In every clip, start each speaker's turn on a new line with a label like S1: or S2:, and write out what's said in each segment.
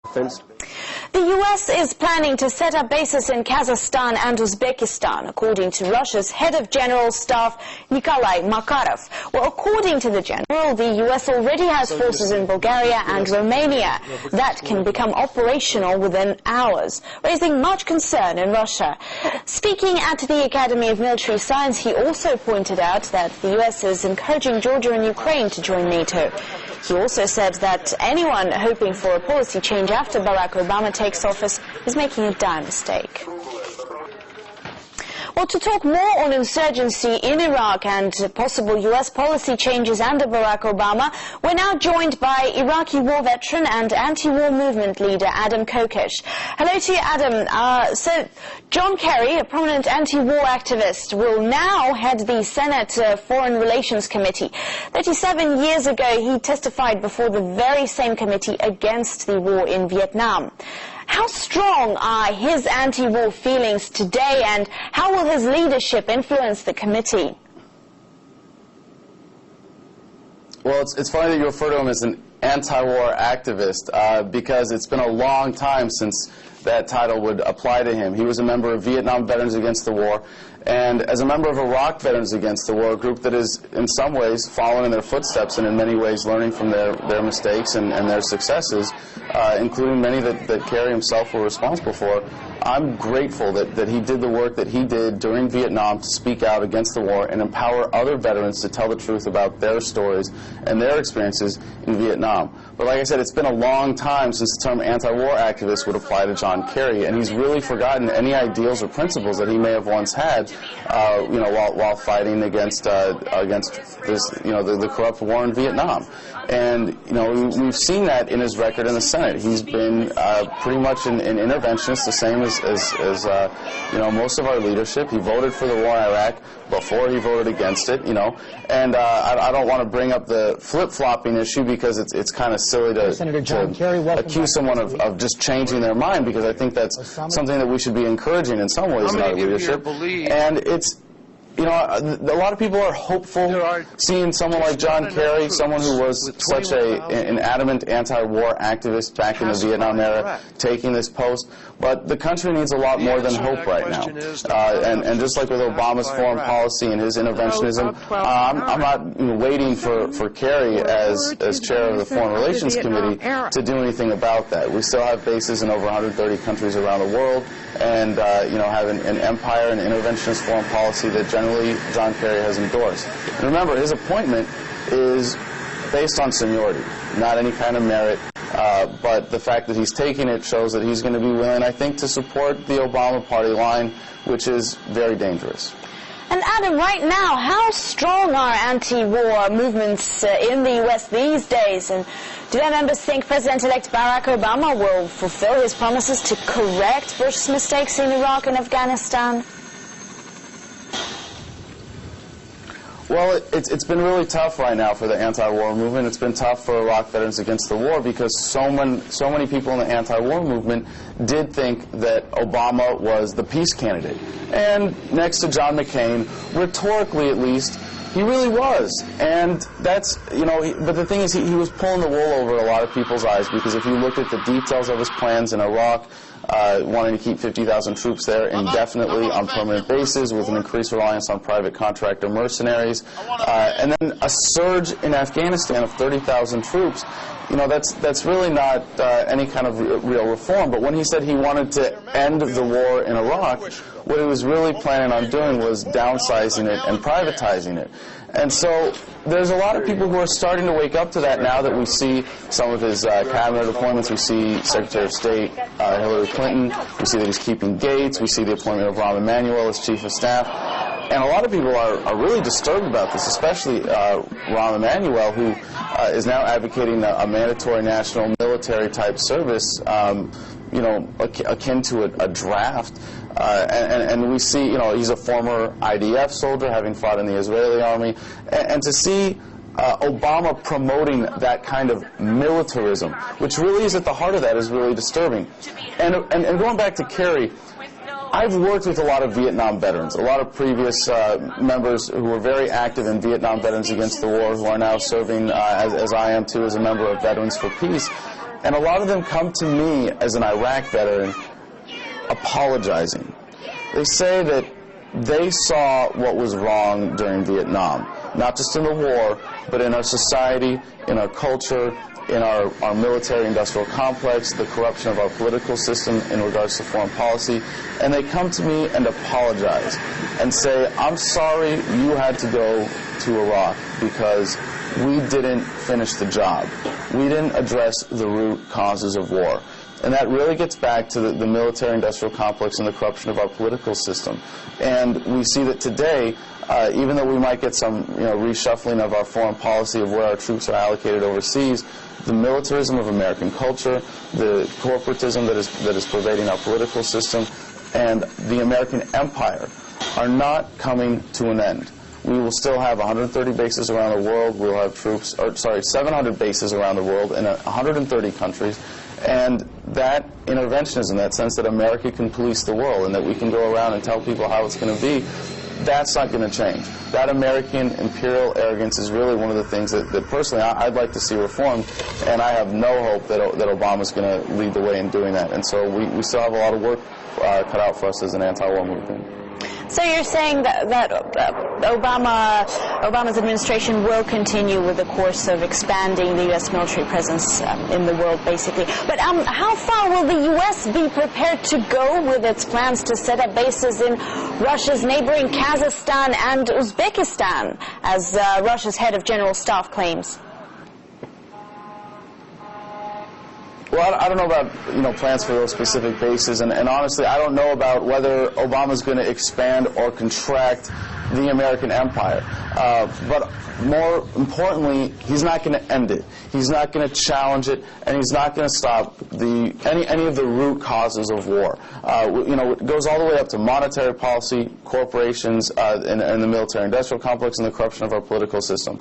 S1: The U.S. is planning to set up bases in Kazakhstan and Uzbekistan, according to Russia's head of general staff, Nikolai Makarov. Well, according to the general, the U.S. already has forces in Bulgaria and Romania that can become operational within hours, raising much concern in Russia. Speaking at the Academy of Military Science, he also pointed out that the U.S. is encouraging Georgia and Ukraine to join NATO. He also said that anyone hoping for a policy change after Barack Obama takes office is making a dire mistake. Well, to talk more on insurgency in Iraq and possible U.S. policy changes under Barack Obama, we're now joined by Iraqi war veteran and anti-war movement leader Adam Kokesh. Hello to you, Adam. So John Kerry, a prominent anti-war activist, will now head the Senate Foreign Relations Committee. 37 years ago, he testified before the very same committee against the war in Vietnam. How strong are his anti-war feelings today, and how will his leadership influence the committee?
S2: Well, it's funny that you refer to him as an anti-war activist because it's been a long time since that title would apply to him. He was a member of Vietnam Veterans Against the War, and as a member of Iraq Veterans Against the War, a group that is in some ways following in their footsteps and in many ways learning from their mistakes and their successes, including many that Kerry himself were responsible for. I'm grateful that he did the work that he did during Vietnam to speak out against the war and empower other veterans to tell the truth about their stories and their experiences in Vietnam. But like I said, it's been a long time since the term anti-war activist would apply to John Kerry, and he's really forgotten any ideals or principles that he may have once had, while fighting against this, the corrupt war in Vietnam. And we've seen that in his record in the Senate. He's been pretty much an interventionist, the same as most of our leadership. He voted for the war in Iraq before he voted against it, And I don't want to bring up the flip-flopping issue because it's kind of silly to accuse someone of just changing their mind, because I think that's something that we should be encouraging in some ways in our leadership. And it's a lot of people are hopeful seeing someone like John Kerry, someone who was such an adamant anti-war activist back in the Vietnam era, taking this post. But the country needs a lot more than hope right now. And just like with Obama's foreign policy and his interventionism, I'm not waiting for Kerry as chair of the Foreign Relations Committee to do anything about that. We still have bases in over 130 countries around the world, and have an empire and interventionist foreign policy that generally John Kerry has endorsed. And remember, his appointment is based on seniority, not any kind of merit, but the fact that he's taking it shows that he's going to be willing, I think, to support the Obama party line, which is very dangerous.
S1: And Adam, right now, how strong are anti-war movements in the U.S. these days? And do their members think President-elect Barack Obama will fulfill his promises to correct Bush's mistakes in Iraq and Afghanistan?
S2: Well, it's been really tough right now for the anti-war movement. It's been tough for Iraq Veterans Against the War because so many people in the anti-war movement did think that Obama was the peace candidate. And next to John McCain, rhetorically at least, he really was. And that's, but the thing is, he was pulling the wool over a lot of people's eyes, because if you look at the details of his plans in Iraq, wanting to keep 50,000 troops there indefinitely on permanent bases with an increased reliance on private contractor mercenaries, and then a surge in Afghanistan of 30,000 troops, that's really not any kind of real reform. But when he said he wanted to end the war in Iraq, what he was really planning on doing was downsizing it and privatizing it. And so there's a lot of people who are starting to wake up to that now that we see some of his cabinet appointments. We see Secretary of State Hillary Clinton. We see that he's keeping Gates. We see the appointment of Rahm Emanuel as Chief of Staff. And a lot of people are really disturbed about this, especially Rahm Emanuel, who is now advocating a mandatory national military type service, akin to a draft. And we see, he's a former IDF soldier, having fought in the Israeli army, and to see Obama promoting that kind of militarism, which really is at the heart of that, is really disturbing. And going back to Kerry, I've worked with a lot of Vietnam veterans, a lot of previous members who were very active in Vietnam Veterans Against the War, who are now serving, as I am too, as a member of Veterans for Peace. And a lot of them come to me as an Iraq veteran apologizing. They say that they saw what was wrong during Vietnam, not just in the war, but in our society, in our culture, in our military-industrial complex, the corruption of our political system in regards to foreign policy. And they come to me and apologize and say, I'm sorry you had to go to Iraq because we didn't finish the job. We didn't address the root causes of war. And that really gets back to the military-industrial complex and the corruption of our political system. And we see that today, even though we might get some reshuffling of our foreign policy of where our troops are allocated overseas, the militarism of American culture, the corporatism that is pervading our political system, and the American empire are not coming to an end. We will still have 130 bases around the world. We'll have 700 bases around the world in 130 countries. And that interventionism, that sense that America can police the world and that we can go around and tell people how it's going to be, that's not going to change. That American imperial arrogance is really one of the things that personally I'd like to see reformed, and I have no hope that Obama's going to lead the way in doing that. And so we still have a lot of work cut out for us as an anti-war movement.
S1: So you're saying that Obama's administration will continue with the course of expanding the U.S. military presence in the world, basically. But how far will the U.S. be prepared to go with its plans to set up bases in Russia's neighboring Kazakhstan and Uzbekistan, as Russia's head of general staff claims?
S2: Well, I don't know about plans for those specific bases, and honestly, I don't know about whether Obama's going to expand or contract the American empire. But more importantly, he's not going to end it. He's not going to challenge it, and he's not going to stop any of the root causes of war. It goes all the way up to monetary policy, corporations, and the military-industrial complex, and the corruption of our political system.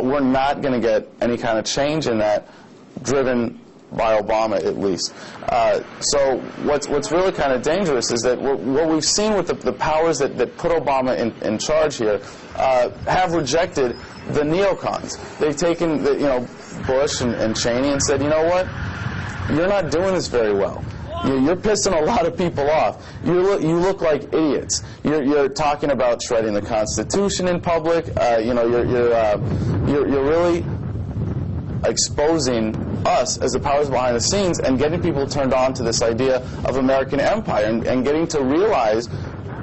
S2: We're not going to get any kind of change in that driven by Obama, at least. So what's really kind of dangerous is that what we've seen with the powers that put Obama in charge here have rejected the neocons. They've taken Bush and Cheney and said, you know what, you're not doing this very well. You're pissing a lot of people off. You look like idiots. You're talking about shredding the Constitution in public. You're really exposing us as the powers behind the scenes and getting people turned on to this idea of American empire and getting to realize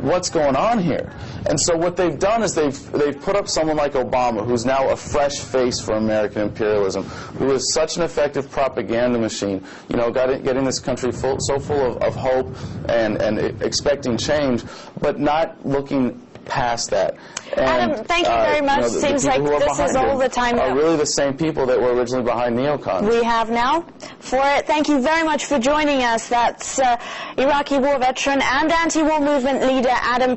S2: what's going on here. And so what they've done is they've put up someone like Obama, who's now a fresh face for American imperialism, who is such an effective propaganda machine, getting this country so full of hope and expecting change, but not looking past that. And,
S1: Adam, thank you very much. Seems like this is all the time
S2: are really the same people that were originally behind neocons.
S1: We have now. Thank you very much for joining us. That's Iraqi war veteran and anti-war movement leader Adam